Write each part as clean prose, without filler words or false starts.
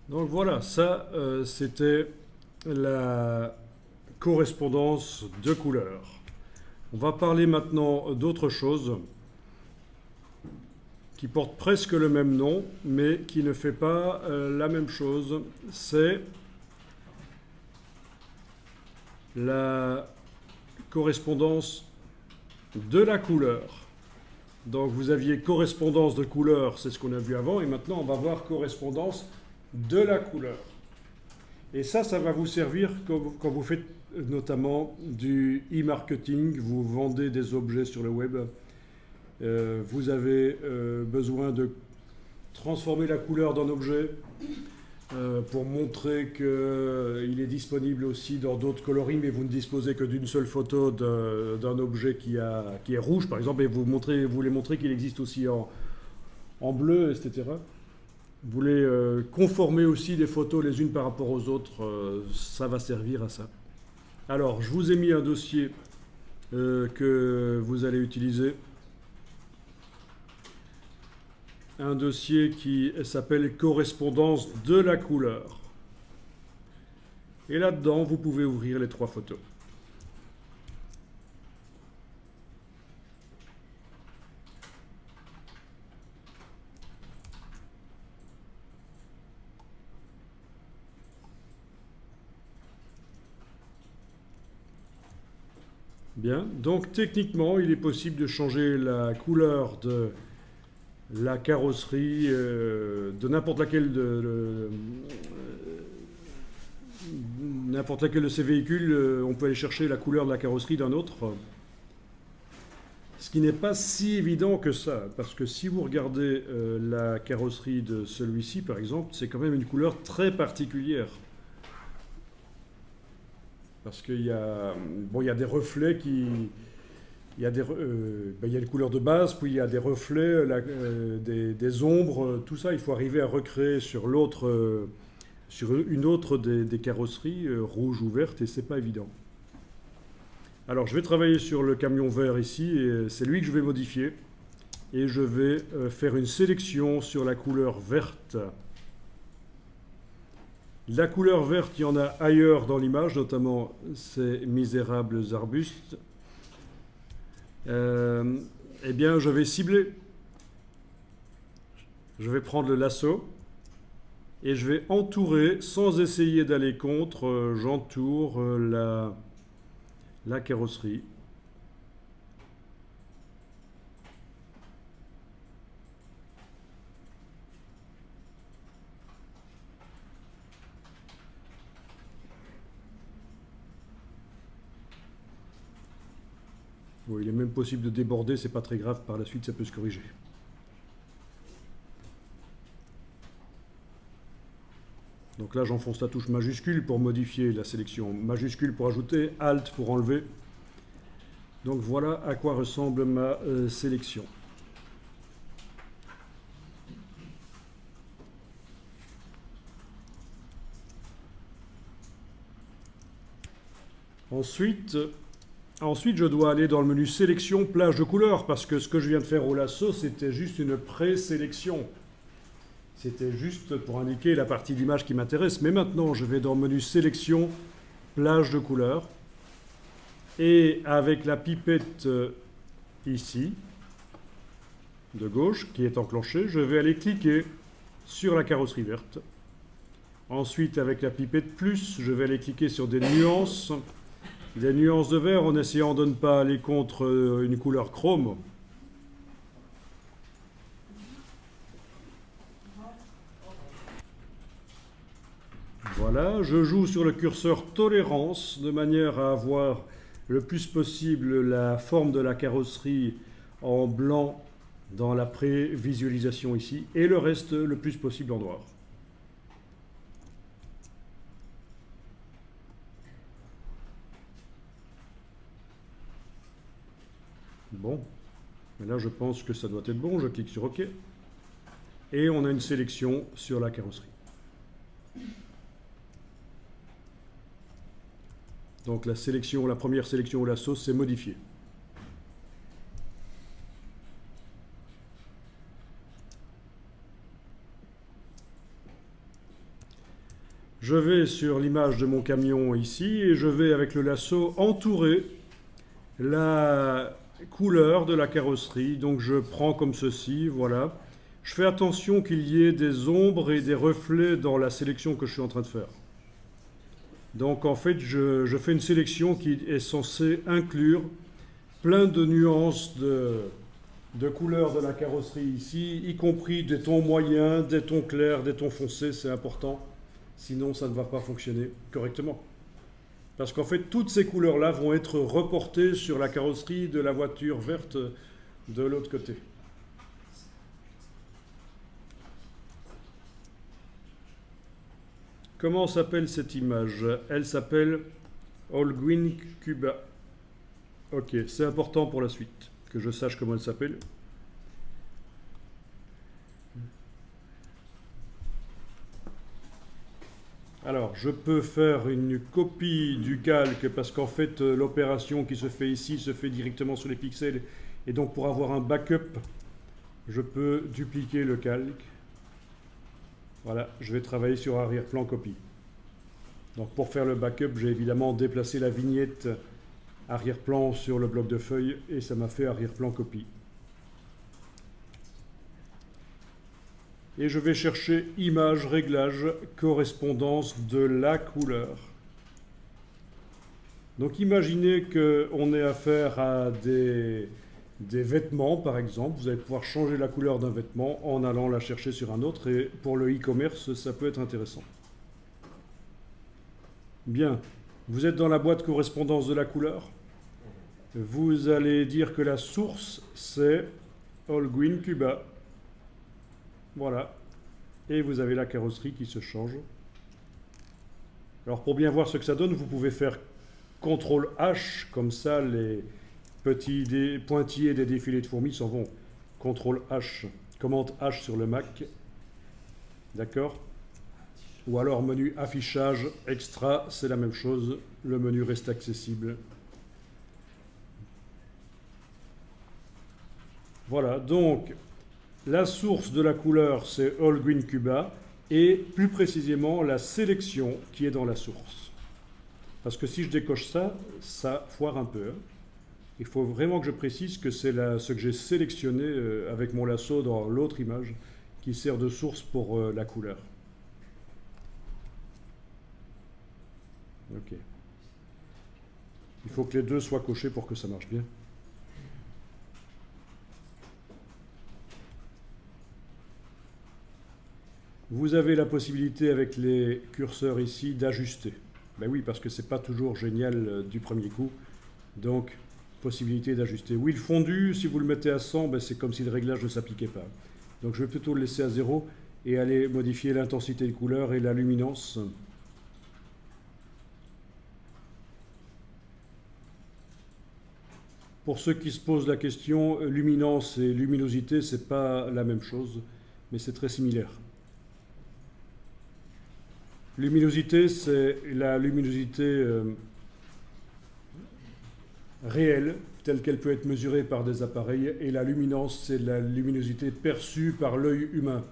Donc voilà, ça c'était la correspondance de couleurs. On va parler maintenant d'autre chose qui porte presque le même nom, mais qui ne fait pas la même chose. C'est la correspondance de la couleur. Donc vous aviez correspondance de couleur, c'est ce qu'on a vu avant, et maintenant on va voir correspondance de la couleur. Et ça va vous servir quand vous faites notamment du e-marketing, vous vendez des objets sur le web. Vous avez besoin de transformer la couleur d'un objet pour montrer qu'il est disponible aussi dans d'autres coloris, mais vous ne disposez que d'une seule photo d'un objet qui est rouge, par exemple, et vous voulez montrer qu'il existe aussi en bleu, etc. Vous voulez conformer aussi des photos les unes par rapport aux autres, ça va servir à ça. Alors, je vous ai mis un dossier que vous allez utiliser. Un dossier qui s'appelle correspondance de la couleur. Et là-dedans, vous pouvez ouvrir les 3 photos. Bien, donc techniquement, il est possible de changer la couleur de la carrosserie de n'importe laquelle de ces véhicules. On peut aller chercher la couleur de la carrosserie d'un autre. Ce qui n'est pas si évident que ça, parce que si vous regardez la carrosserie de celui-ci, par exemple, c'est quand même une couleur très particulière. Parce qu'il y a, bon, il y a des reflets qui... Il y a une couleur de base, puis il y a des reflets, des ombres, tout ça, il faut arriver à recréer sur une autre des carrosseries, rouge ou verte, et c'est pas évident. Alors je vais travailler sur le camion vert ici, et c'est lui que je vais modifier, et je vais faire une sélection sur la couleur verte. La couleur verte, il y en a ailleurs dans l'image, notamment ces misérables arbustes. Eh bien, je vais cibler. Je vais prendre le lasso et je vais entourer, sans essayer d'aller contre, j'entoure la carrosserie. Bon, il est même possible de déborder, c'est pas très grave, par la suite ça peut se corriger. Donc là j'enfonce la touche majuscule pour modifier la sélection, majuscule pour ajouter, Alt pour enlever. Donc voilà à quoi ressemble ma sélection. Ensuite, je dois aller dans le menu sélection, plage de couleurs, parce que ce que je viens de faire au lasso, c'était juste une présélection. C'était juste pour indiquer la partie d'image qui m'intéresse. Mais maintenant, je vais dans le menu sélection, plage de couleurs. Et avec la pipette ici, de gauche, qui est enclenchée, je vais aller cliquer sur la carrosserie verte. Ensuite, avec la pipette plus, je vais aller cliquer sur des nuances de vert en essayant de ne pas aller contre une couleur chrome. Voilà, je joue sur le curseur tolérance de manière à avoir le plus possible la forme de la carrosserie en blanc dans la prévisualisation ici et le reste le plus possible en noir. Bon, mais là je pense que ça doit être bon, je clique sur OK. Et on a une sélection sur la carrosserie. Donc la première sélection au lasso, c'est modifié. Je vais sur l'image de mon camion ici et je vais avec le lasso entourer la couleur de la carrosserie. Donc je prends comme ceci, voilà. Je fais attention qu'il y ait des ombres et des reflets dans la sélection que je suis en train de faire. Donc en fait, je fais une sélection qui est censée inclure plein de nuances de couleurs de la carrosserie ici, y compris des tons moyens, des tons clairs, des tons foncés, c'est important. Sinon, ça ne va pas fonctionner correctement. Parce qu'en fait, toutes ces couleurs-là vont être reportées sur la carrosserie de la voiture verte de l'autre côté. Comment s'appelle cette image? Elle s'appelle Holguin Cuba. Ok, c'est important pour la suite, que je sache comment elle s'appelle. Alors, je peux faire une copie du calque parce qu'en fait, l'opération qui se fait ici se fait directement sur les pixels. Et donc, pour avoir un backup, je peux dupliquer le calque. Voilà, je vais travailler sur arrière-plan copie. Donc, pour faire le backup, j'ai évidemment déplacé la vignette arrière-plan sur le bloc de feuilles et ça m'a fait arrière-plan copie. Et je vais chercher image, réglage, correspondance de la couleur. Donc imaginez qu'on ait affaire à des vêtements, par exemple. Vous allez pouvoir changer la couleur d'un vêtement en allant la chercher sur un autre. Et pour le e-commerce, ça peut être intéressant. Bien, vous êtes dans la boîte correspondance de la couleur. Vous allez dire que la source, c'est Holguin Cuba. Voilà. Et vous avez la carrosserie qui se change. Alors pour bien voir ce que ça donne, vous pouvez faire CTRL H, comme ça les petits pointillés des défilés de fourmis s'en vont. CTRL H, commande H sur le Mac. D'accord? Ou alors menu affichage, extra, c'est la même chose. Le menu reste accessible. Voilà, donc la source de la couleur, c'est Holguin Cuba, et plus précisément la sélection qui est dans la source. Parce que si je décoche ça, ça foire un peu. Il faut vraiment que je précise que c'est ce que j'ai sélectionné avec mon lasso dans l'autre image, qui sert de source pour la couleur. Ok. Il faut que les deux soient cochés pour que ça marche bien. Vous avez la possibilité avec les curseurs ici d'ajuster. Ben oui, parce que c'est pas toujours génial du premier coup. Donc, possibilité d'ajuster. Oui, le fondu, si vous le mettez à 100, ben c'est comme si le réglage ne s'appliquait pas. Donc je vais plutôt le laisser à 0 et aller modifier l'intensité de couleur et la luminance. Pour ceux qui se posent la question, luminance et luminosité, c'est pas la même chose, mais c'est très similaire. Luminosité, c'est la luminosité réelle, telle qu'elle peut être mesurée par des appareils, et la luminance, c'est la luminosité perçue par l'œil humain,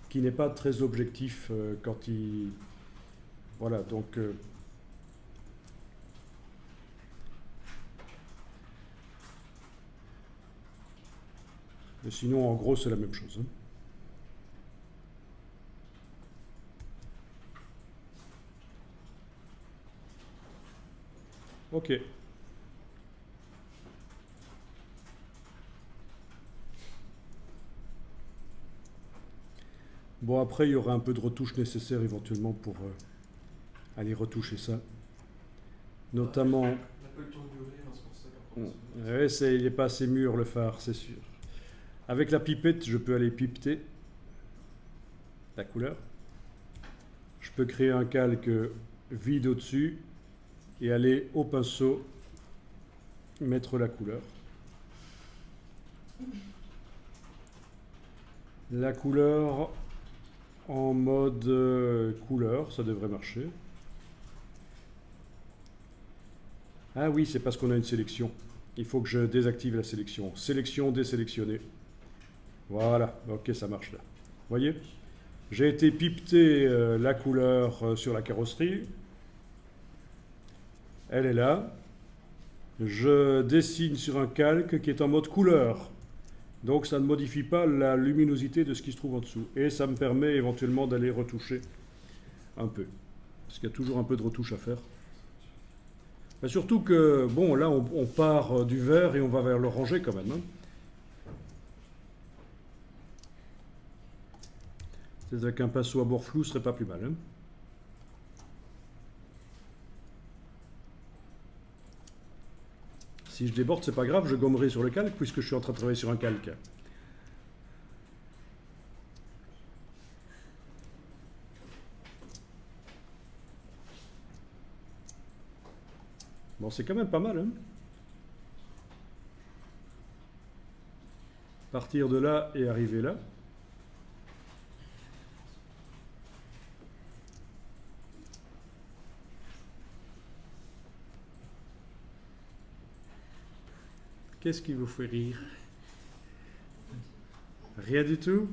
qui n'est pas très objectif quand il... Voilà, donc... Mais sinon, en gros, c'est la même chose. Ok. Bon, après, il y aura un peu de retouche nécessaire éventuellement pour aller retoucher ça. Notamment... On n'a pas le temps de l'ouvrir, c'est pour ça qu'après... Ouais, il n'est pas assez mûr le phare, c'est sûr. Avec la pipette, je peux aller pipeter la couleur. Je peux créer un calque vide au-dessus et aller au pinceau mettre la couleur. La couleur en mode couleur, ça devrait marcher. Ah oui, c'est parce qu'on a une sélection. Il faut que je désactive la sélection. Sélection désélectionnée. Voilà, ok, ça marche là. Vous voyez? J'ai été pipeter la couleur sur la carrosserie. Elle est là. Je dessine sur un calque qui est en mode couleur. Donc ça ne modifie pas la luminosité de ce qui se trouve en dessous. Et ça me permet éventuellement d'aller retoucher un peu. Parce qu'il y a toujours un peu de retouche à faire. Mais surtout que, bon, là on part du vert et on va vers l'oranger quand même. Hein. C'est-à-dire qu'un pinceau à bord flou serait pas plus mal. Hein. Si je déborde, c'est pas grave, je gommerai sur le calque puisque je suis en train de travailler sur un calque. Bon, c'est quand même pas mal, hein. Partir de là et arriver là. Qu'est-ce qui vous fait rire? Rien du tout?